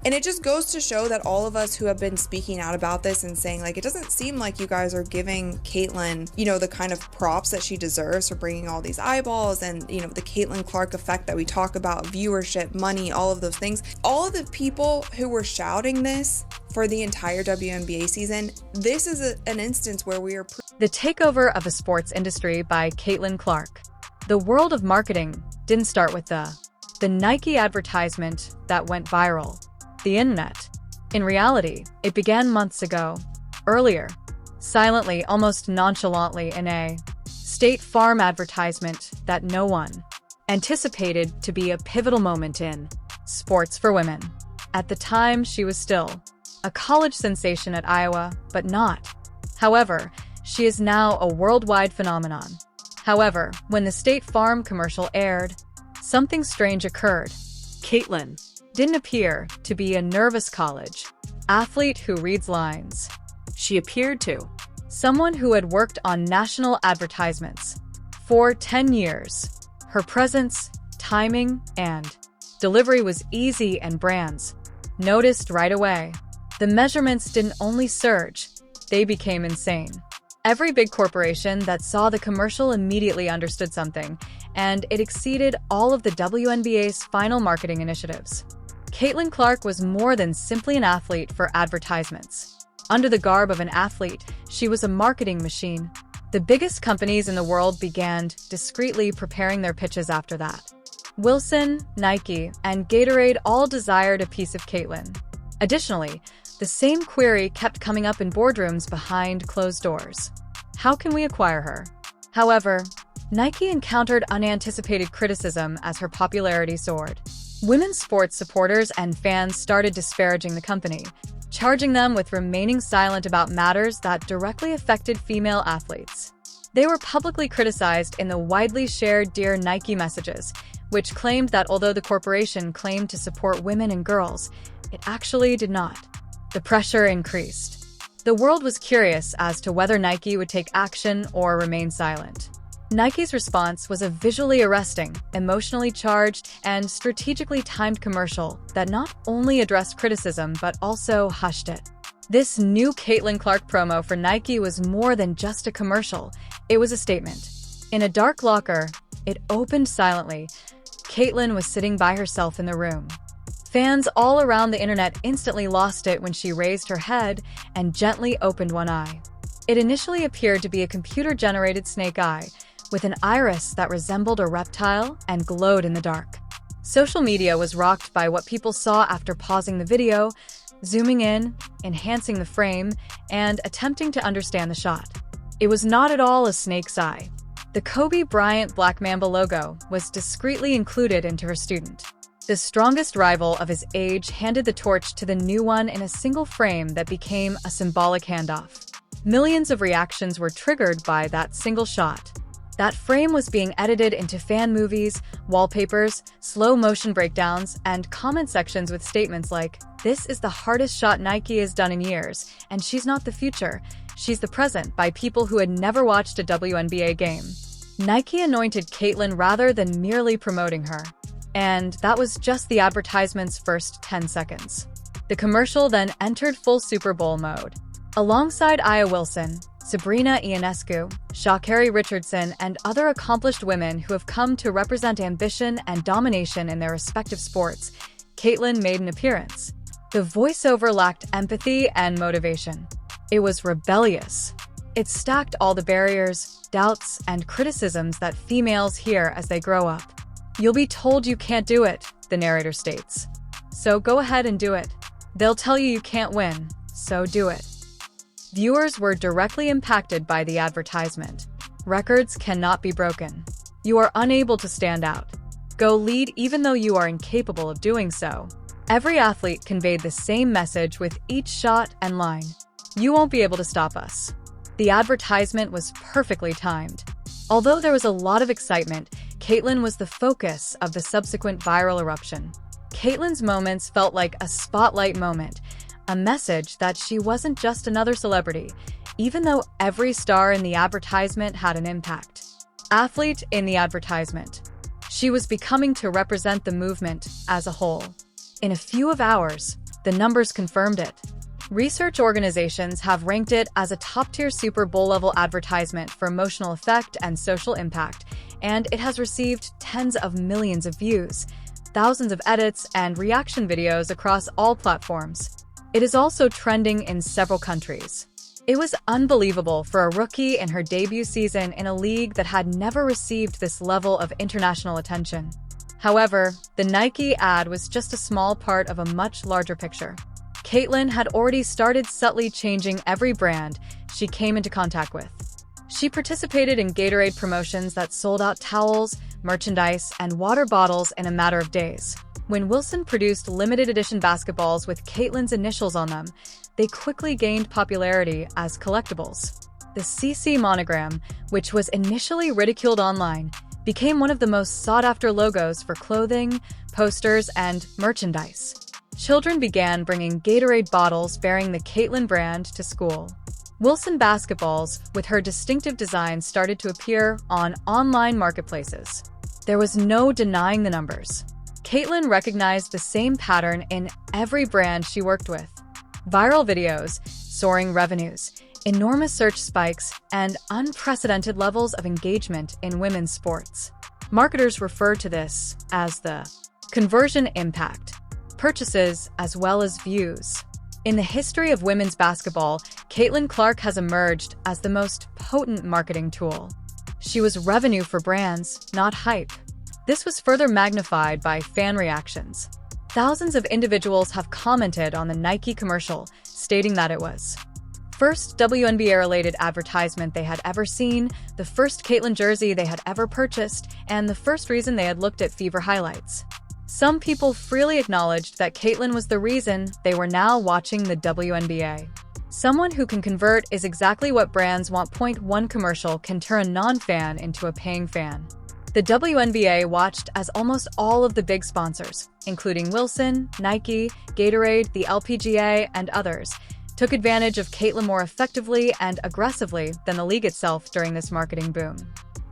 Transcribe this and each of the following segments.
And it just goes to show that all of us who have been speaking out about this and saying, like, it doesn't seem like you guys are giving Caitlyn, the kind of props that she deserves for bringing all these eyeballs and, the Caitlin Clark effect that we talk about, viewership, money, all of those things. All of the people who were shouting this for the entire WNBA season, this is an instance where we are... The takeover of a sports industry by Caitlin Clark. The world of marketing didn't start with the Nike advertisement that went viral. The internet. In reality, it began months ago. Earlier, silently, almost nonchalantly in a State Farm advertisement that no one anticipated to be a pivotal moment in sports for women. At the time, she was still a college sensation at Iowa, but not. However, she is now a worldwide phenomenon. However, when the State Farm commercial aired, something strange occurred. Caitlin didn't appear to be a nervous college athlete who reads lines. She appeared to someone who had worked on national advertisements for 10 years. Her presence, timing, and delivery was easy, and brands noticed right away. The measurements didn't only surge, they became insane. Every big corporation that saw the commercial immediately understood something, and it exceeded all of the WNBA's final marketing initiatives. Caitlin Clark was more than simply an athlete for advertisements. Under the garb of an athlete, she was a marketing machine. The biggest companies in the world began discreetly preparing their pitches after that. Wilson, Nike, and Gatorade all desired a piece of Caitlin. Additionally, the same query kept coming up in boardrooms behind closed doors. How can we acquire her? However, Nike encountered unanticipated criticism as her popularity soared. Women's sports supporters and fans started disparaging the company, charging them with remaining silent about matters that directly affected female athletes. They were publicly criticized in the widely shared Dear Nike messages, which claimed that although the corporation claimed to support women and girls, it actually did not. The pressure increased. The world was curious as to whether Nike would take action or remain silent. Nike's response was a visually arresting, emotionally charged, and strategically timed commercial that not only addressed criticism but also hushed it. This new Caitlin Clark promo for Nike was more than just a commercial. It was a statement. In a dark locker, it opened silently. Caitlin was sitting by herself in the room. Fans all around the internet instantly lost it when she raised her head and gently opened one eye. It initially appeared to be a computer-generated snake eye, with an iris that resembled a reptile and glowed in the dark. Social media was rocked by what people saw after pausing the video, zooming in, enhancing the frame, and attempting to understand the shot. It was not at all a snake's eye. The Kobe Bryant Black Mamba logo was discreetly included into her student. The strongest rival of his age handed the torch to the new one in a single frame that became a symbolic handoff. Millions of reactions were triggered by that single shot. That frame was being edited into fan movies, wallpapers, slow-motion breakdowns, and comment sections with statements like, "This is the hardest shot Nike has done in years, and she's not the future, she's the present," by people who had never watched a WNBA game. Nike anointed Caitlin rather than merely promoting her. And that was just the advertisement's first 10 seconds. The commercial then entered full Super Bowl mode. Alongside Aya Wilson, Sabrina Ionescu, Sha'Carri Richardson, and other accomplished women who have come to represent ambition and domination in their respective sports, Caitlin made an appearance. The voiceover lacked empathy and motivation. It was rebellious. It stacked all the barriers, doubts, and criticisms that females hear as they grow up. "You'll be told you can't do it," the narrator states. "So go ahead and do it. They'll tell you can't win, so do it." Viewers were directly impacted by the advertisement. Records cannot be broken. You are unable to stand out. Go lead even though you are incapable of doing so. Every athlete conveyed the same message with each shot and line. "You won't be able to stop us." The advertisement was perfectly timed. Although there was a lot of excitement, Caitlin was the focus of the subsequent viral eruption. Caitlin's moments felt like a spotlight moment, a message that she wasn't just another celebrity, even though every star in the advertisement had an impact. Athlete in the advertisement. She was becoming to represent the movement as a whole. In a few hours, The numbers confirmed it. Research organizations have ranked it as a top-tier Super Bowl-level advertisement for emotional effect and social impact, and it has received tens of millions of views, thousands of edits, and reaction videos across all platforms. It is also trending in several countries. It was unbelievable for a rookie in her debut season in a league that had never received this level of international attention. However, the Nike ad was just a small part of a much larger picture. Caitlyn had already started subtly changing every brand she came into contact with. She participated in Gatorade promotions that sold out towels, merchandise, and water bottles in a matter of days. When Wilson produced limited edition basketballs with Caitlyn's initials on them, they quickly gained popularity as collectibles. The CC monogram, which was initially ridiculed online, became one of the most sought-after logos for clothing, posters, and merchandise. Children began bringing Gatorade bottles bearing the Caitlyn brand to school. Wilson basketballs, with her distinctive design, started to appear on online marketplaces. There was no denying the numbers. Caitlyn recognized the same pattern in every brand she worked with. Viral videos, soaring revenues, enormous search spikes, and unprecedented levels of engagement in women's sports. Marketers refer to this as the conversion impact. Purchases as well as views. In the history of women's basketball, Caitlyn Clark has emerged as the most potent marketing tool. She was revenue for brands, not hype. This was further magnified by fan reactions. Thousands of individuals have commented on the Nike commercial, stating that it was first WNBA-related advertisement they had ever seen, the first Caitlyn jersey they had ever purchased, and the first reason they had looked at Fever highlights. Some people freely acknowledged that Caitlyn was the reason they were now watching the WNBA. Someone who can convert is exactly what brands want. One commercial can turn a non-fan into a paying fan. The WNBA watched as almost all of the big sponsors, including Wilson, Nike, Gatorade, the LPGA, and others, took advantage of Caitlyn more effectively and aggressively than the league itself during this marketing boom.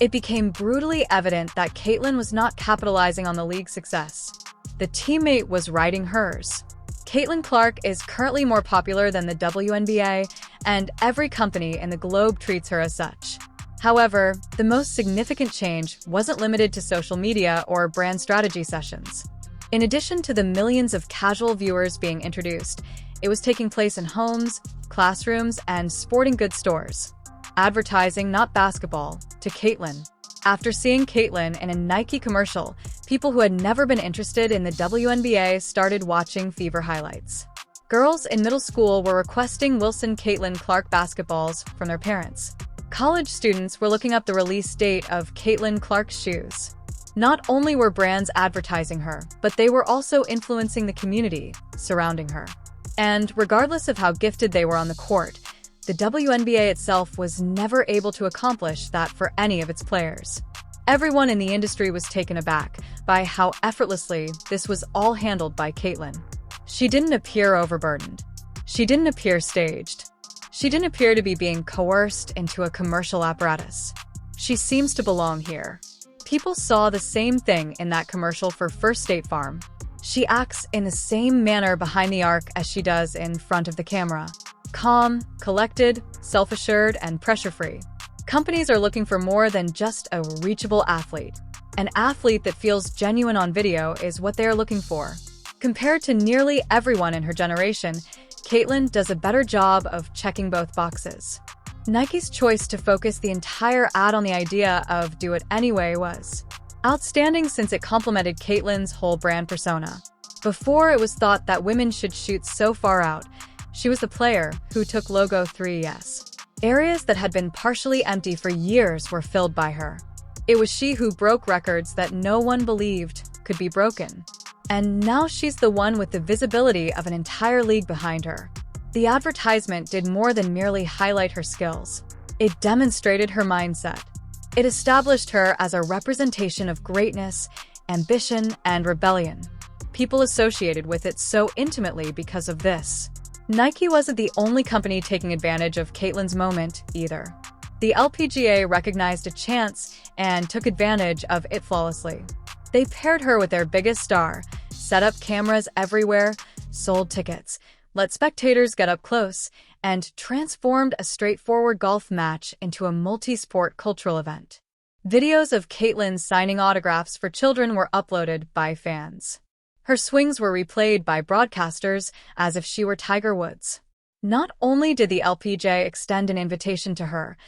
It became brutally evident that Caitlyn was not capitalizing on the league's success. The teammate was riding hers. Caitlyn Clark is currently more popular than the WNBA, and every company in the globe treats her as such. However, the most significant change wasn't limited to social media or brand strategy sessions. In addition to the millions of casual viewers being introduced, it was taking place in homes, classrooms, and sporting goods stores. Advertising, not basketball, to Caitlyn. After seeing Caitlyn in a Nike commercial, people who had never been interested in the WNBA started watching Fever highlights. Girls in middle school were requesting Wilson Caitlyn Clark basketballs from their parents. College students were looking up the release date of Caitlyn Clark's shoes. Not only were brands advertising her, but they were also influencing the community surrounding her. And regardless of how gifted they were on the court, the WNBA itself was never able to accomplish that for any of its players. Everyone in the industry was taken aback by how effortlessly this was all handled by Caitlyn. She didn't appear overburdened. She didn't appear staged. She didn't appear to be being coerced into a commercial apparatus. She seems to belong here. People saw the same thing in that commercial for First State Farm. She acts in the same manner behind the arc as she does in front of the camera. Calm, collected, self-assured, and pressure-free. Companies are looking for more than just a reachable athlete. An athlete that feels genuine on video is what they are looking for. Compared to nearly everyone in her generation, Caitlyn does a better job of checking both boxes. Nike's choice to focus the entire ad on the idea of do it anyway was outstanding since it complemented Caitlyn's whole brand persona. Before it was thought that women should shoot so far out, she was the player who took Logo 3S. Areas that had been partially empty for years were filled by her. It was she who broke records that no one believed could be broken. And now she's the one with the visibility of an entire league behind her. The advertisement did more than merely highlight her skills. It demonstrated her mindset. It established her as a representation of greatness, ambition, and rebellion. People associated with it so intimately because of this. Nike wasn't the only company taking advantage of Caitlyn's moment, either. The LPGA recognized a chance and took advantage of it flawlessly. They paired her with their biggest star, set up cameras everywhere, sold tickets, let spectators get up close, and transformed a straightforward golf match into a multi-sport cultural event. Videos of Caitlyn signing autographs for children were uploaded by fans. Her swings were replayed by broadcasters as if she were Tiger Woods. Not only did the LPGA extend an invitation to her,